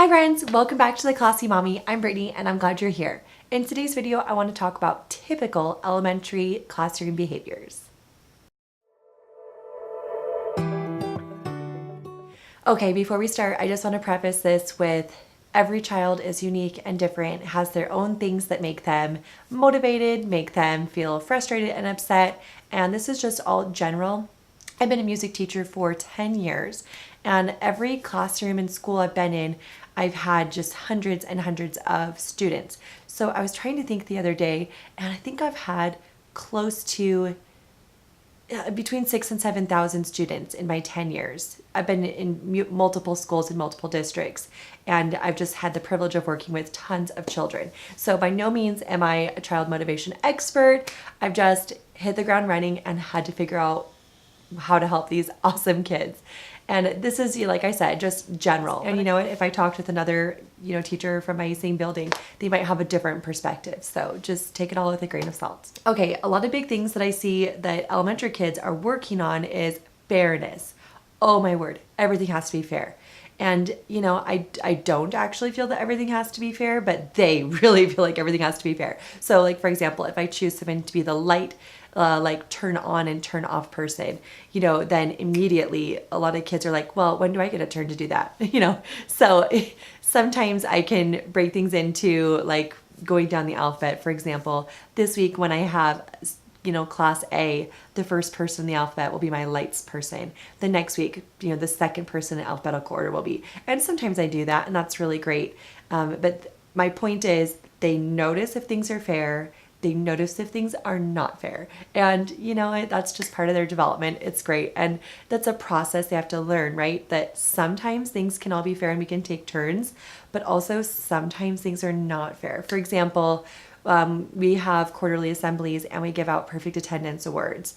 Hi friends, welcome back to the Classy Mommy. I'm Brittany and I'm glad you're here. In today's video, I want to talk about typical elementary classroom behaviors. Okay, before we start, I just want to preface this with every child is unique and different, has their own things that make them motivated, make them feel frustrated and upset, and this is just all general. I've been a music teacher for 10 years, and every classroom and school I've been in, I've had just hundreds and hundreds of students. So I was trying to think the other day, and I think I've had close to between 6,000 and 7,000 students in my 10 years. I've been in multiple schools in multiple districts, and I've just had the privilege of working with tons of children. So by no means am I a child motivation expert. I've just hit the ground running and had to figure out how to help these awesome kids. And this is, like I said, just general. And you know what, if I talked with another, teacher from my same building, they might have a different perspective. So just take it all with a grain of salt. Okay, a lot of big things that I see that elementary kids are working on is fairness. Oh my word, everything has to be fair. And, I don't actually feel that everything has to be fair, but they really feel like everything has to be fair. So like, for example, if I choose someone to be the light, like turn on and turn off person, then immediately a lot of kids are like, well, when do I get a turn to do that? So sometimes I can break things into like going down the alphabet. For example, this week when I have class A, the first person in the alphabet will be my lights person. The next week, the second person in alphabetical order will be. And sometimes I do that, and that's really great. But my point is, they notice if things are fair. They notice if things are not fair. And that's just part of their development. It's great. And that's a process they have to learn, right? That sometimes things can all be fair and we can take turns, but also sometimes things are not fair. For example, we have quarterly assemblies and we give out perfect attendance awards.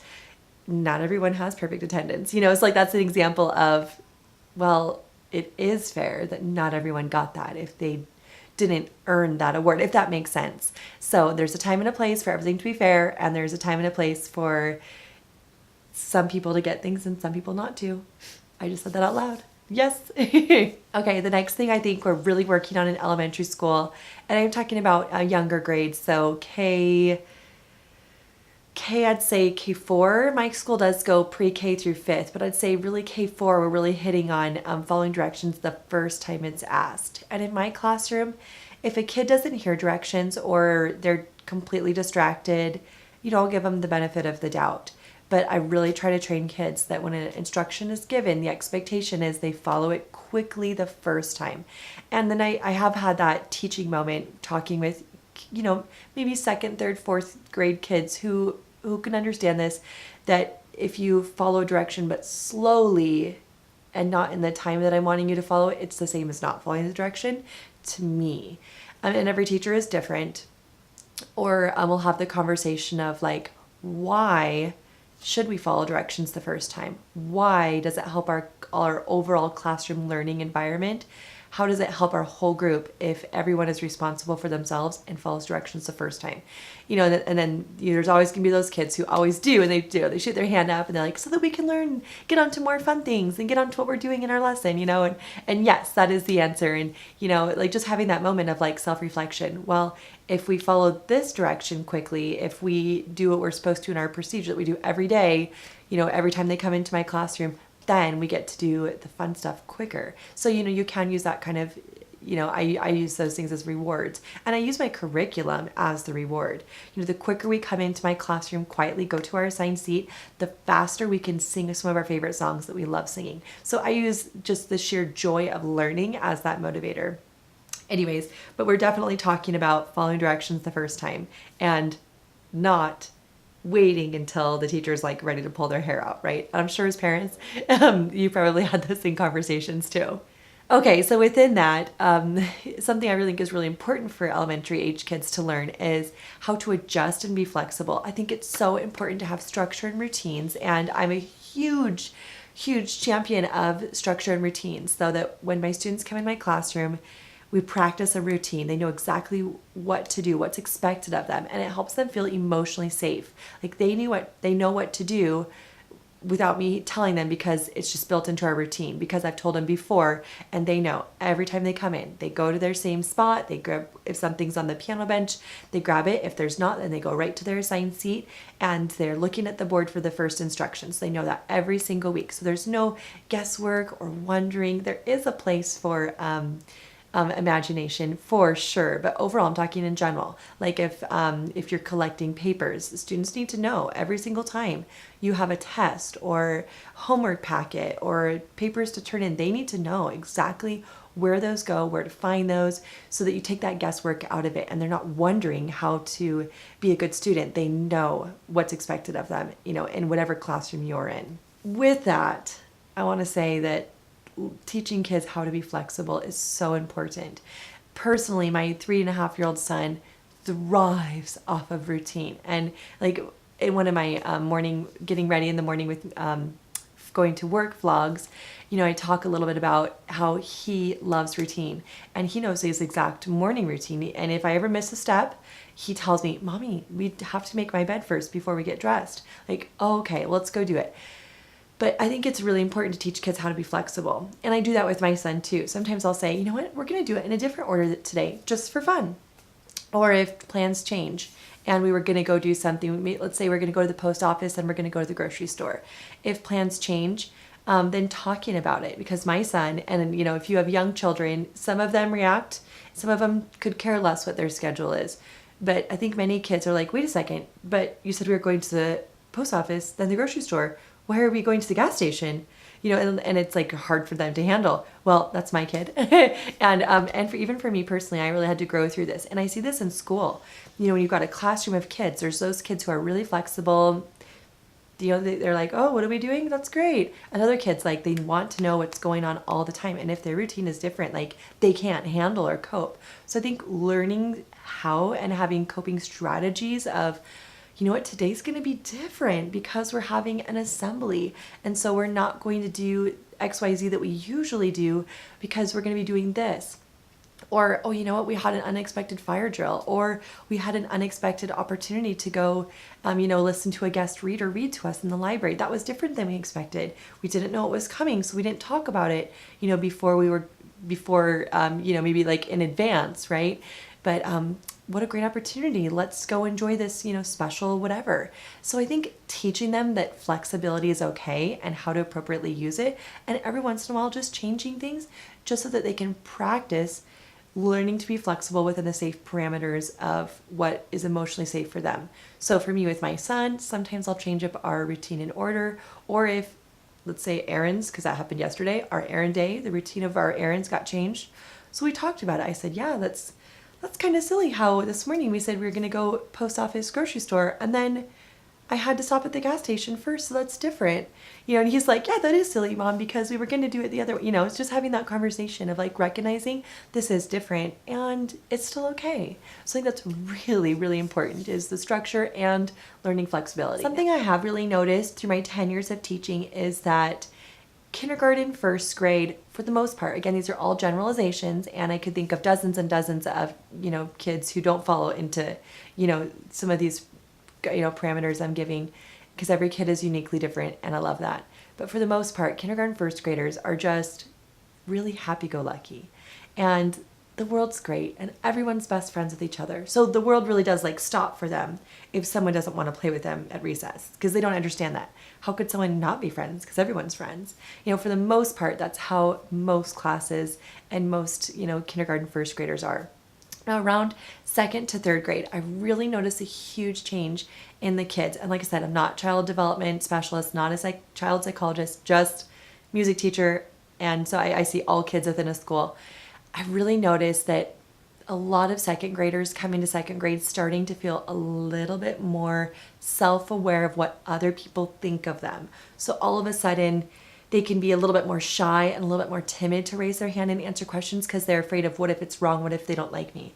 Not everyone has perfect attendance. It's like that's an example of, well, it is fair that not everyone got that if they didn't earn that award, if that makes sense. So there's a time and a place for everything to be fair, and there's a time and a place for some people to get things and some people not to. I just said that out loud. Yes. Okay, the next thing I think we're really working on in elementary school, and I'm talking about younger grades, so I'd say K4. My school does go pre-K through 5th, but I'd say really K4, we're really hitting on following directions the first time it's asked. And in my classroom, if a kid doesn't hear directions or they're completely distracted, I'll give them the benefit of the doubt. But I really try to train kids that when an instruction is given, the expectation is they follow it quickly the first time. And then I have had that teaching moment talking with, maybe 2nd, 3rd, 4th grade kids who can understand this, that if you follow direction but slowly and not in the time that I'm wanting you to follow it, it's the same as not following the direction to me. And every teacher is different. Or we'll have the conversation of like, why should we follow directions the first time? Why does it help our overall classroom learning environment? How does it help our whole group if everyone is responsible for themselves and follows directions the first time? And then there's always going to be those kids who always do, and they shoot their hand up and they're like, so that we can learn, get on to more fun things and get on to what we're doing in our lesson, and yes, that is the answer. And, like just having that moment of like self-reflection. Well, if we follow this direction quickly, if we do what we're supposed to in our procedure that we do every day, every time they come into my classroom, then we get to do the fun stuff quicker. So, you can use that kind of, I use those things as rewards. And I use my curriculum as the reward. The quicker we come into my classroom, quietly go to our assigned seat, the faster we can sing some of our favorite songs that we love singing. So I use just the sheer joy of learning as that motivator. Anyways, but we're definitely talking about following directions the first time and not waiting until the teacher's like ready to pull their hair out, right? I'm sure as parents, you probably had those same conversations too. Okay, so within that, something I really think is really important for elementary age kids to learn is how to adjust and be flexible. I think it's so important to have structure and routines, and I'm a huge champion of structure and routines, so that when my students come in my classroom, we practice a routine. They know exactly what to do, what's expected of them, and it helps them feel emotionally safe. Like they know what to do without me telling them, because it's just built into our routine, because I've told them before and they know every time they come in, they go to their same spot, they grab, if something's on the piano bench, they grab it. If there's not, then they go right to their assigned seat and they're looking at the board for the first instructions. They know that every single week. So there's no guesswork or wondering. There is a place for imagination for sure, but overall I'm talking in general. Like if you're collecting papers, the students need to know every single time you have a test or homework packet or papers to turn in, they need to know exactly where those go, where to find those, so that you take that guesswork out of it and they're not wondering how to be a good student. They know what's expected of them, in whatever classroom you're in. With that, I want to say that teaching kids how to be flexible is so important. Personally, my 3.5-year-old son thrives off of routine. And like in one of my getting ready in the morning with going to work vlogs, I talk a little bit about how he loves routine and he knows his exact morning routine. And if I ever miss a step, he tells me, "Mommy, we have to make my bed first before we get dressed." Like, oh, okay, let's go do it. But I think it's really important to teach kids how to be flexible. And I do that with my son too. Sometimes I'll say, you know what, we're going to do it in a different order today, just for fun. Or if plans change and we were going to go do something, let's say we're going to go to the post office and we're going to go to the grocery store. If plans change, then talking about it, because my son, and if you have young children, some of them react, some of them could care less what their schedule is. But I think many kids are like, wait a second, but you said we were going to the post office, then the grocery store. Why are we going to the gas station? And it's like hard for them to handle. Well, that's my kid. and even for me personally, I really had to grow through this. And I see this in school. When you've got a classroom of kids, there's those kids who are really flexible. They're like, oh, what are we doing? That's great. And other kids, like, they want to know what's going on all the time. And if their routine is different, like, they can't handle or cope. So I think learning how and having coping strategies of, today's going to be different because we're having an assembly. And so we're not going to do XYZ that we usually do because we're going to be doing this. Or, oh, we had an unexpected fire drill, or we had an unexpected opportunity to go, listen to a guest reader read to us in the library. That was different than we expected. We didn't know it was coming, so we didn't talk about it, before maybe like in advance, right? But what a great opportunity. Let's go enjoy this, special whatever. So I think teaching them that flexibility is okay and how to appropriately use it, and every once in a while just changing things just so that they can practice learning to be flexible within the safe parameters of what is emotionally safe for them. So for me with my son, sometimes I'll change up our routine and order, or if, let's say, errands, because that happened yesterday, our errand day, the routine of our errands got changed. So we talked about it. I said, yeah, that's kind of silly how this morning we said we were going to go post office, grocery store, and then I had to stop at the gas station first, so that's different. And he's like, yeah, that is silly, Mom, because we were going to do it the other way. It's just having that conversation of like recognizing this is different and it's still okay. So I think that's really, really important, is the structure and learning flexibility. Something I have really noticed through my 10 years of teaching is that kindergarten, first grade, for the most part, again, these are all generalizations, and I could think of dozens and dozens of, kids who don't follow into, some of these parameters I'm giving, because every kid is uniquely different, and I love that. But for the most part, kindergarten, first graders are just really happy-go-lucky, and the world's great, and everyone's best friends with each other. So the world really does like stop for them if someone doesn't want to play with them at recess, because they don't understand that. How could someone not be friends? Because everyone's friends. For the most part, that's how most classes and most, kindergarten, first graders are. Now, around second to third grade, I really noticed a huge change in the kids. And like I said, I'm not child development specialist, not a child psychologist, just music teacher. And so I see all kids within a school. I really noticed that a lot of second graders coming to second grade starting to feel a little bit more self-aware of what other people think of them. So all of a sudden, they can be a little bit more shy and a little bit more timid to raise their hand and answer questions because they're afraid of what if it's wrong, what if they don't like me.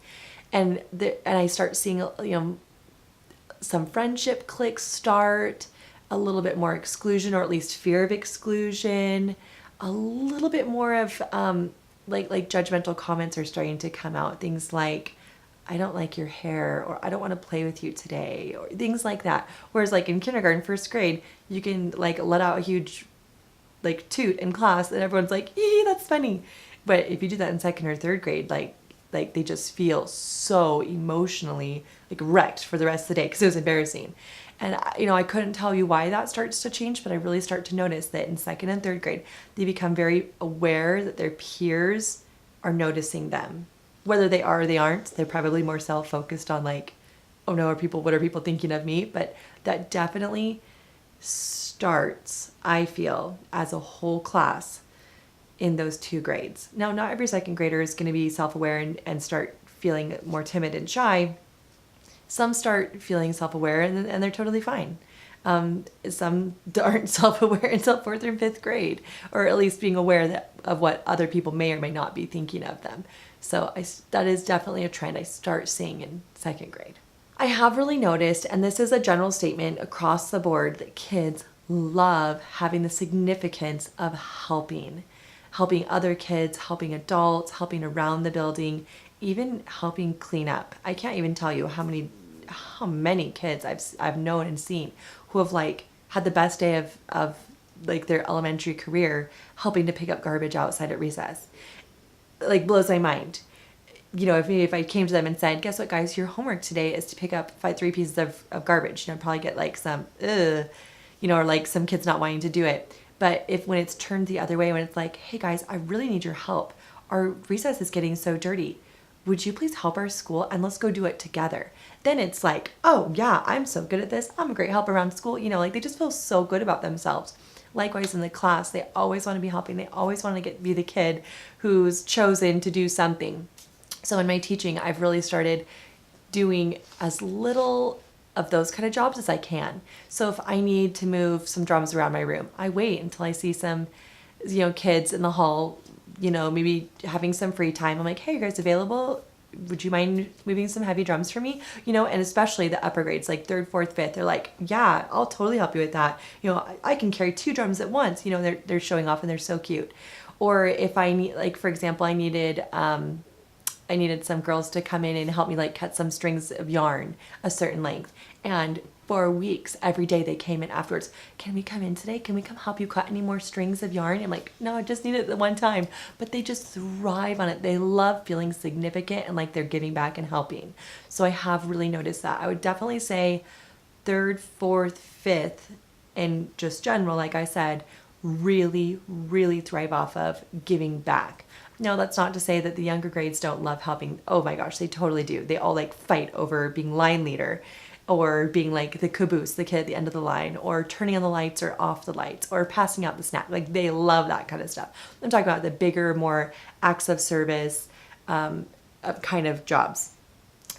And I start seeing, some friendship cliques start, a little bit more exclusion, or at least fear of exclusion, a little bit more of like judgmental comments are starting to come out. Things like, I don't like your hair, or I don't want to play with you today, or things like that. Whereas like in kindergarten, first grade, you can like let out a huge like toot in class and everyone's like, ee, that's funny. But if you do that in second or third grade, like they just feel so emotionally like wrecked for the rest of the day because it was embarrassing. And I couldn't tell you why that starts to change, but I really start to notice that in second and third grade, they become very aware that their peers are noticing them. Whether they are or they aren't, they're probably more self-focused on like, oh no, what are people thinking of me? But that definitely starts, I feel, as a whole class in those 2 grades. Now, not every second grader is going to be self-aware and start feeling more timid and shy. Some start feeling self-aware and they're totally fine. Some aren't self-aware until 4th or 5th grade, or at least being aware of what other people may or may not be thinking of them. So that is definitely a trend I start seeing in second grade. I have really noticed, and this is a general statement across the board, that kids love having the significance of helping other kids, helping adults, helping around the building, even helping clean up. I can't even tell you how many kids I've known and seen who have like had the best day of like their elementary career helping to pick up garbage outside at recess. Like blows my mind. If I came to them and said, guess what guys, your homework today is to pick up 3 pieces of garbage, I'd probably get like some, or like some kids not wanting to do it. But when it's turned the other way, when it's like, hey guys, I really need your help. Our recess is getting so dirty. Would you please help our school and let's go do it together? Then it's like, oh yeah, I'm so good at this. I'm a great help around school. Like they just feel so good about themselves. Likewise in the class, they always want to be helping. They always want to be the kid who's chosen to do something. So in my teaching, I've really started doing as little of those kind of jobs as I can. So if I need to move some drums around my room, I wait until I see some, kids in the hall, maybe having some free time. I'm like, hey, you guys available? Would you mind moving some heavy drums for me? And especially the upper grades, like 3rd, 4th, 5th, they're like, yeah, I'll totally help you with that. I can carry 2 drums at once. They're showing off and they're so cute. Or if I need, like, for example, I needed some girls to come in and help me like cut some strings of yarn a certain length. And for weeks, every day they came in afterwards. Can we come in today? Can we come help you cut any more strings of yarn? I'm like, no, I just need it the one time. But they just thrive on it. They love feeling significant and like they're giving back and helping. So I have really noticed that. I would definitely say 3rd, 4th, 5th, and just general, like I said, really, really thrive off of giving back. No, that's not to say that the younger grades don't love helping. Oh my gosh, they totally do. They all like fight over being line leader or being like the caboose, the kid at the end of the line, or turning on the lights or off the lights or passing out the snack. Like they love that kind of stuff. I'm talking about the bigger, more acts of service kind of jobs.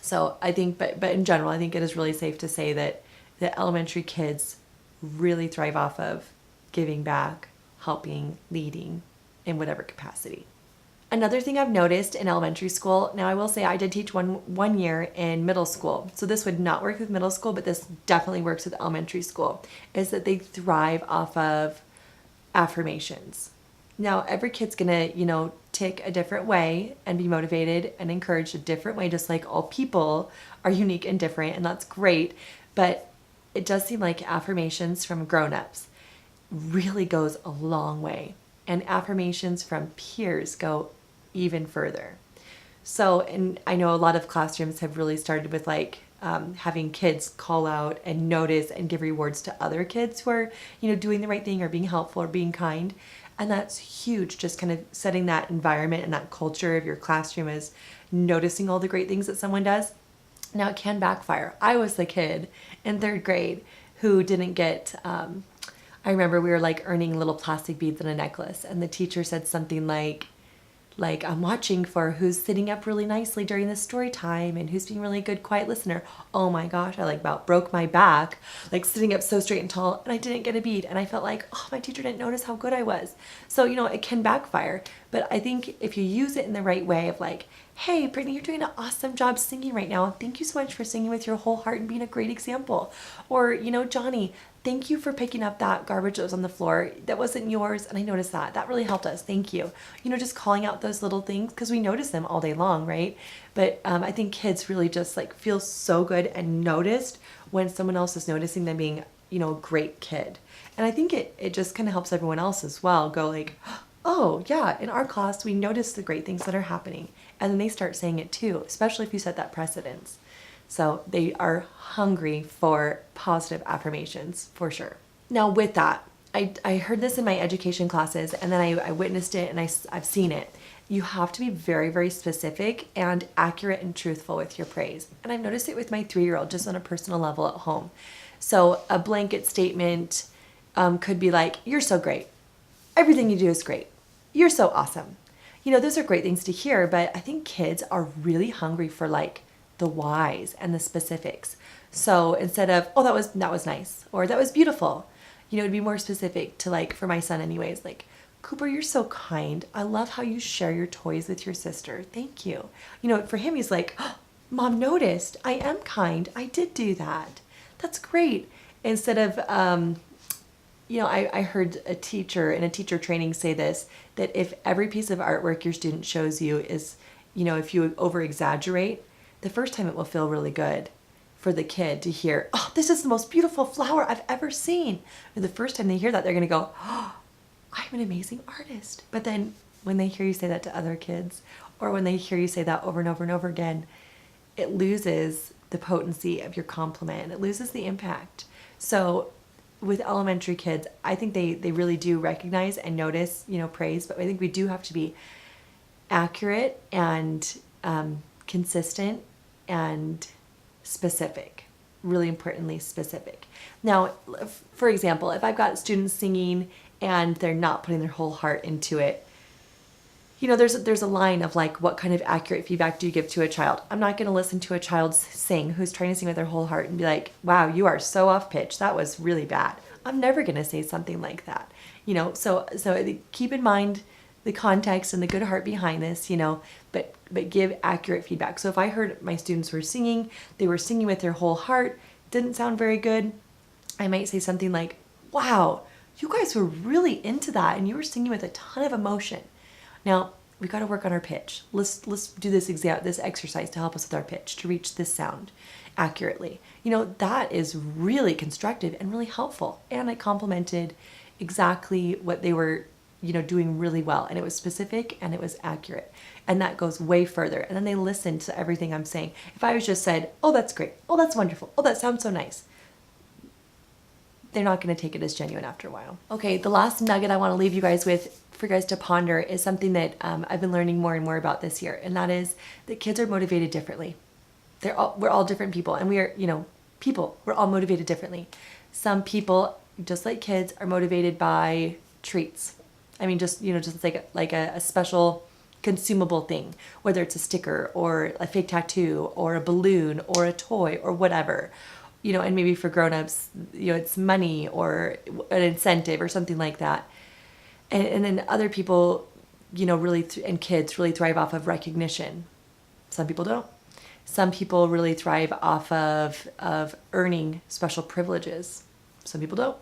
So I think, but in general, I think it is really safe to say that the elementary kids really thrive off of giving back, helping, leading in whatever capacity. Another thing I've noticed in elementary school, now I will say I did teach one year in middle school, so this would not work with middle school, but this definitely works with elementary school, is that they thrive off of affirmations. Now every kid's gonna, tick a different way and be motivated and encouraged a different way, just like all people are unique and different, and that's great, but it does seem like affirmations from grown-ups really goes a long way, and affirmations from peers go even further. So, and I know a lot of classrooms have really started with like having kids call out and notice and give rewards to other kids who are, doing the right thing or being helpful or being kind. And that's huge, just kind of setting that environment and that culture of your classroom as noticing all the great things that someone does. Now it can backfire. I was the kid in 3rd grade who didn't get, I remember we were like earning little plastic beads in a necklace, and the teacher said something like I'm watching for who's sitting up really nicely during the story time and who's being really good, quiet listener. Oh my gosh, I like about broke my back, like sitting up so straight and tall, and I didn't get a bead, and I felt like, oh, my teacher didn't notice how good I was. So, it can backfire, But I think if you use it in the right way of like, hey, Brittany, you're doing an awesome job singing right now. Thank you so much for singing with your whole heart and being a great example. Or, Johnny, thank you for picking up that garbage that was on the floor. That wasn't yours, and I noticed that. That really helped us. Thank you. Just calling out those little things because we notice them all day long, right? But I think kids really just like feel so good and noticed when someone else is noticing them being, a great kid. And I think it just kind of helps everyone else as well go like, oh yeah, in our class we notice the great things that are happening. And then they start saying it too, especially if you set that precedence. So they are hungry for positive affirmations for sure. Now with that, I heard this in my education classes, and then I witnessed it, and I've seen it. You have to be very, very specific and accurate and truthful with your praise. And I've noticed it with my 3-year-old just on a personal level at home. So a blanket statement could be like, you're so great. Everything you do is great. You're so awesome. Those are great things to hear, but I think kids are really hungry for like the whys and the specifics. So instead of, oh, that was nice, or that was beautiful, it'd be more specific to like, for my son anyways, like, Cooper, you're so kind. I love how you share your toys with your sister. Thank you. For him, he's like, oh, Mom noticed. I am kind. I did do that. That's great. Instead of, I heard a teacher in a teacher training say this, that if every piece of artwork your student shows you is, if you over exaggerate, the first time it will feel really good for the kid to hear, oh, this is the most beautiful flower I've ever seen. And the first time they hear that, they're going to go, oh, I'm an amazing artist. But then when they hear you say that to other kids, or when they hear you say that over and over and over again, it loses the potency of your compliment. It loses the impact. So with elementary kids, I think they really do recognize and notice, praise, but I think we do have to be accurate and consistent and specific, really importantly specific. Now, for example, if I've got students singing and they're not putting their whole heart into it, there's a line of like, what kind of accurate feedback do you give to a child? I'm not going to listen to a child sing who's trying to sing with their whole heart and be like, wow, you are so off pitch. That was really bad. I'm never going to say something like that. So keep in mind the context and the good heart behind this, but give accurate feedback. So if I heard my students were singing, they were singing with their whole heart, didn't sound very good, I might say something like, wow, you guys were really into that and you were singing with a ton of emotion. Now, we got to work on our pitch. Let's do this exercise to help us with our pitch, to reach this sound accurately. That is really constructive and really helpful. And it complimented exactly what they were, doing really well. And it was specific and it was accurate. And that goes way further. And then they listened to everything I'm saying. If I was just said, oh, that's great. Oh, that's wonderful. Oh, that sounds so nice, they're not going to take it as genuine after a while. Okay, the last nugget I want to leave you guys with for you guys to ponder is something that I've been learning more and more about this year, and that is that kids are motivated differently. We're all different people, and we are, people. We're all motivated differently. Some people, just like kids, are motivated by treats. I mean, just like a special consumable thing, whether it's a sticker or a fake tattoo or a balloon or a toy or whatever. And maybe for grown-ups, it's money or an incentive or something like that. And then other people, and kids really thrive off of recognition. Some people don't. Some people really thrive off of earning special privileges. Some people don't.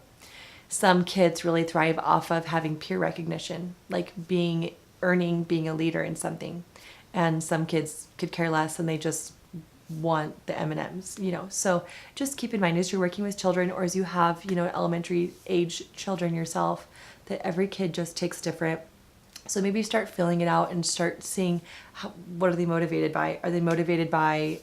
Some kids really thrive off of having peer recognition, like being a leader in something. And some kids could care less and they just want the M&Ms, So just keep in mind as you're working with children, or as you have, elementary age children yourself, that every kid just takes different. So maybe start filling it out and start seeing what are they motivated by? Are they motivated by,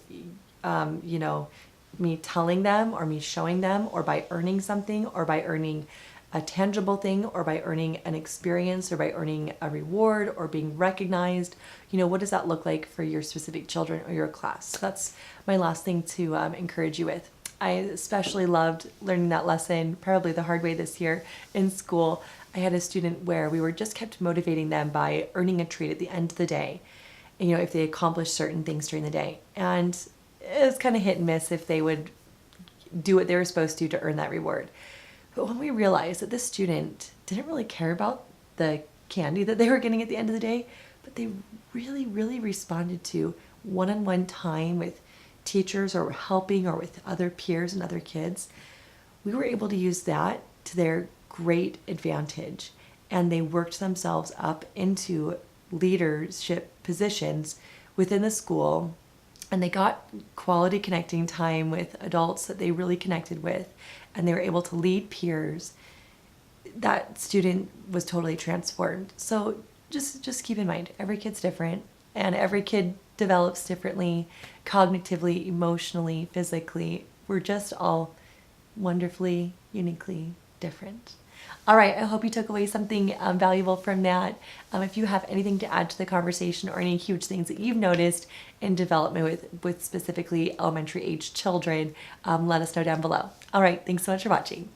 me telling them or me showing them, or by earning something, or by earning a tangible thing, or by earning an experience, or by earning a reward, or being recognized? What does that look like for your specific children or your class? So that's my last thing to encourage you with. I especially loved learning that lesson, probably the hard way this year in school. I had a student where we were just kept motivating them by earning a treat at the end of the day, if they accomplished certain things during the day. And it was kind of hit and miss if they would do what they were supposed to earn that reward. But when we realized that this student didn't really care about the candy that they were getting at the end of the day, but they really, really responded to one-on-one time with teachers or helping or with other peers and other kids. We were able to use that to their great advantage, and they worked themselves up into leadership positions within the school, and they got quality connecting time with adults that they really connected with, and they were able to lead peers. That student was totally transformed. So just keep in mind, every kid's different, and every kid develops differently, cognitively, emotionally, physically. We're just all wonderfully, uniquely different. All right, I hope you took away something valuable from that. If you have anything to add to the conversation or any huge things that you've noticed in development with specifically elementary age children, let us know down below. All right, thanks so much for watching.